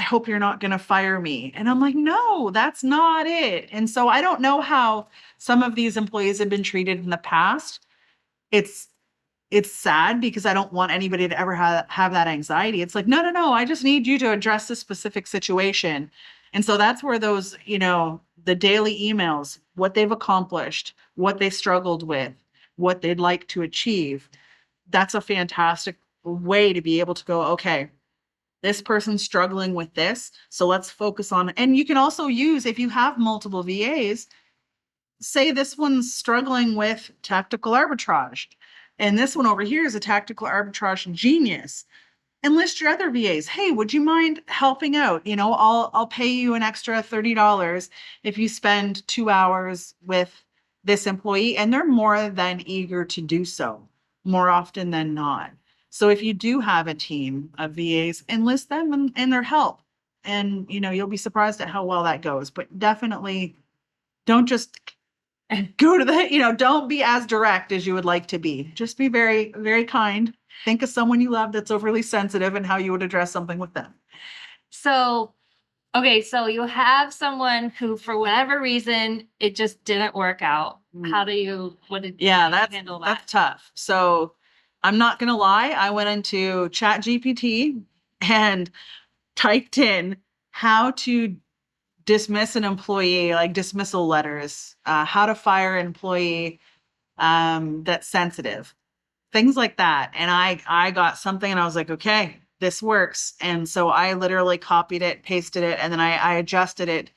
I hope you're not going to fire me. And I'm like, no, that's not it. And so I don't know how some of these employees have been treated in the past. It's sad because I don't want anybody to ever have that anxiety. It's like, no, I just need you to address this specific situation. And so that's where those, the daily emails, what they've accomplished, what they struggled with, what they'd like to achieve. That's a fantastic way to be able to go, okay, this person's struggling with this. So let's focus on, and you can also use, if you have multiple VAs, say this one's struggling with tactical arbitrage. And this one over here is a tactical arbitrage genius. Enlist your other VAs. Hey, would you mind helping out? I'll pay you an extra $30 if you spend 2 hours with this employee, and they're more than eager to do so more often than not. So if you do have a team of VAs, enlist them in their help. And, you'll be surprised at how well that goes. But definitely don't just go to don't be as direct as you would like to be. Just be very, very kind. Think of someone you love that's overly sensitive and how you would address something with them. So, okay, so you have someone who, for whatever reason, it just didn't work out. How do you, what did you handle that? That's tough. So I'm not gonna lie, I went into Chat GPT and typed in how to dismiss an employee, like dismissal letters, how to fire an employee that's sensitive, things like that. And I got something and I was like, okay, this works. And so I literally copied it, pasted it, and then I adjusted it.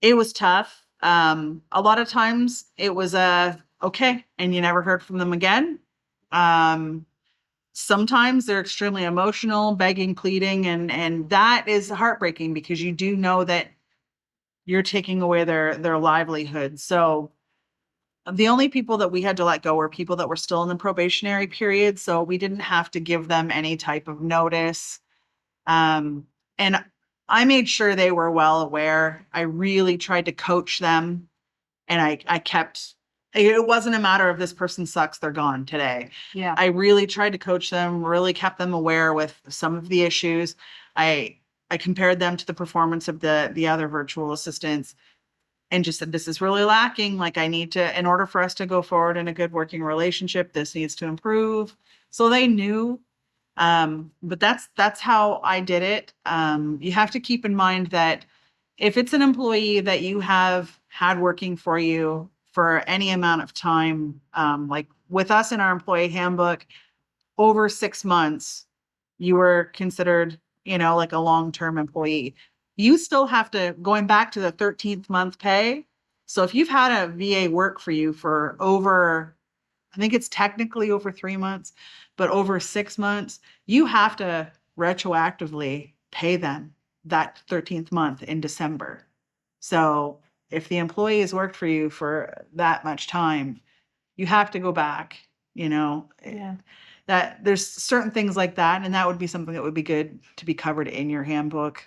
It was tough. A lot of times it was okay, and you never heard from them again. Sometimes they're extremely emotional, begging, pleading, and that is heartbreaking because you do know that you're taking away their livelihood. So the only people that we had to let go were people that were still in the probationary period. So we didn't have to give them any type of notice. And I made sure they were well aware. I really tried to coach them, and I kept, it wasn't a matter of this person sucks, they're gone today. Yeah. I really tried to coach them, really kept them aware with some of the issues. I compared them to the performance of the other virtual assistants and just said, this is really lacking. Like, I need to, in order for us to go forward in a good working relationship, this needs to improve. So they knew. But that's how I did it. You have to keep in mind that if it's an employee that you have had working for you for any amount of time, like with us in our employee handbook, over 6 months, you were considered, like a long-term employee. You still have to, going back to the 13th month pay. So if you've had a VA work for you for over, I think it's technically over 3 months, but over 6 months, you have to retroactively pay them that 13th month in December. So if the employee has worked for you for that much time, you have to go back, Yeah. that there's certain things like that. And that would be something that would be good to be covered in your handbook.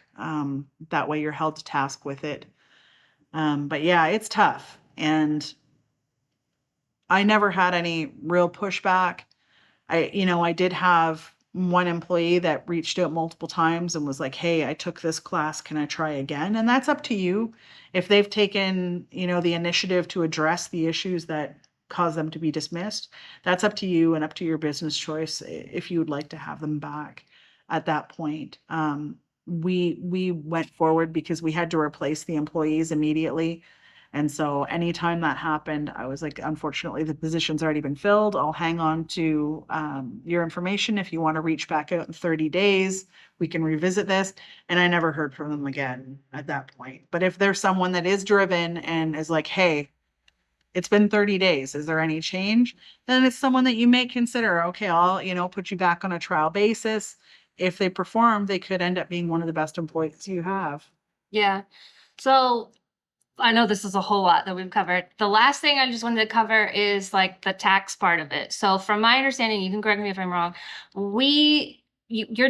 That way you're held to task with it. But yeah, it's tough. And I never had any real pushback. I did have one employee that reached out multiple times and was like, hey, I took this class. Can I try again? And that's up to you. If they've taken, the initiative to address the issues that cause them to be dismissed, that's up to you and up to your business choice if you would like to have them back at that point. We went forward because we had to replace the employees immediately. And so anytime that happened, I was like, unfortunately, the position's already been filled. I'll hang on to your information. If you want to reach back out in 30 days, we can revisit this. And I never heard from them again at that point. But if there's someone that is driven and is like, hey, it's been 30 days, is there any change? Then it's someone that you may consider, okay, I'll, put you back on a trial basis. If they perform, they could end up being one of the best employees you have. Yeah. So I know this is a whole lot that we've covered. The last thing I just wanted to cover is like the tax part of it. So from my understanding, you can correct me if I'm wrong, you're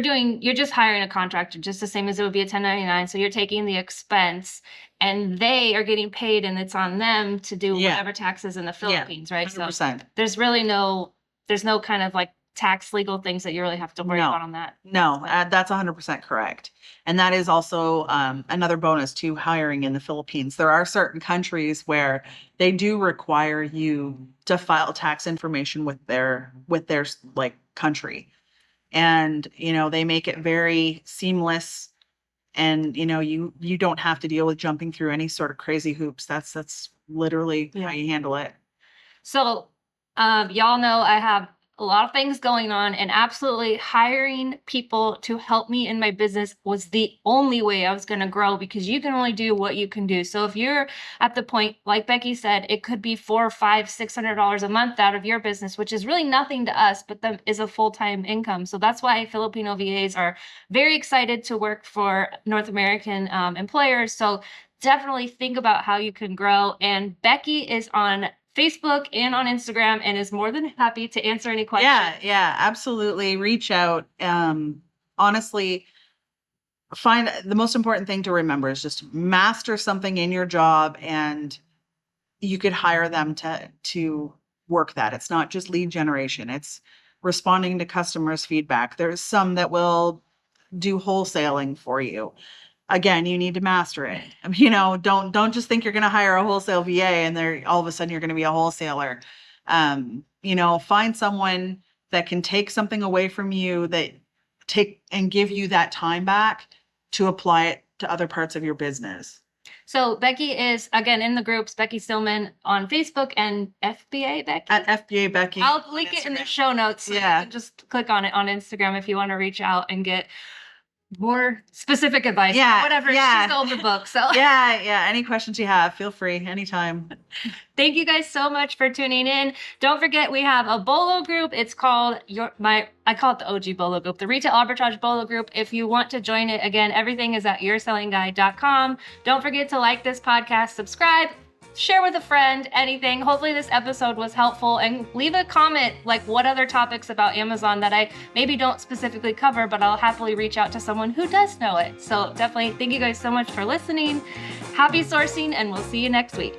just hiring a contractor just the same as it would be a 1099. So you're taking the expense and they are getting paid and it's on them to do whatever taxes in the Philippines, right? 100%. So there's no kind of like tax legal things that you really have to worry about on that. No, that's 100% correct. And that is also another bonus to hiring in the Philippines. There are certain countries where they do require you to file tax information with their like country. And, they make it very seamless. And, you don't have to deal with jumping through any sort of crazy hoops. That's literally how you handle it. So, y'all know I have a lot of things going on, and absolutely hiring people to help me in my business was the only way I was going to grow, because you can only do what you can do. So if you're at the point, like Becky said, it could be $400, $500, $600 a month out of your business, which is really nothing to us, but that is a full-time income. So that's why Filipino VAs are very excited to work for North American employers. So definitely think about how you can grow. And Becky is on Facebook and on Instagram and is more than happy to answer any questions. Yeah, absolutely. Reach out. Honestly, find the most important thing to remember is just master something in your job, and you could hire them to work that. It's not just lead generation. It's responding to customers' feedback. There's some that will do wholesaling for you. Again, you need to master it. Don't just think you're going to hire a wholesale VA and they're all of a sudden you're going to be a wholesaler. Find someone that can take something away from you, that take and give you that time back to apply it to other parts of your business. So Becky is, again, in the groups, Becky Stillman on Facebook and FBA Becky. At FBA Becky. I'll link it in the show notes. So Yeah. you can just click on it on Instagram if you want to reach out and get more specific advice. Yeah, Whatever. yeah. She's the open book. So Yeah. Any questions you have, feel free anytime. thank you guys so much for tuning in. Don't forget, we have a Bolo group. It's called I call it the OG Bolo group, the Retail Arbitrage Bolo group. If you want to join it, again, everything is at yoursellingguide.com. Don't forget to like this podcast, subscribe, share with a friend, anything. Hopefully this episode was helpful, and leave a comment like what other topics about Amazon that I maybe don't specifically cover, but I'll happily reach out to someone who does know it. So definitely thank you guys so much for listening. Happy sourcing, and we'll see you next week.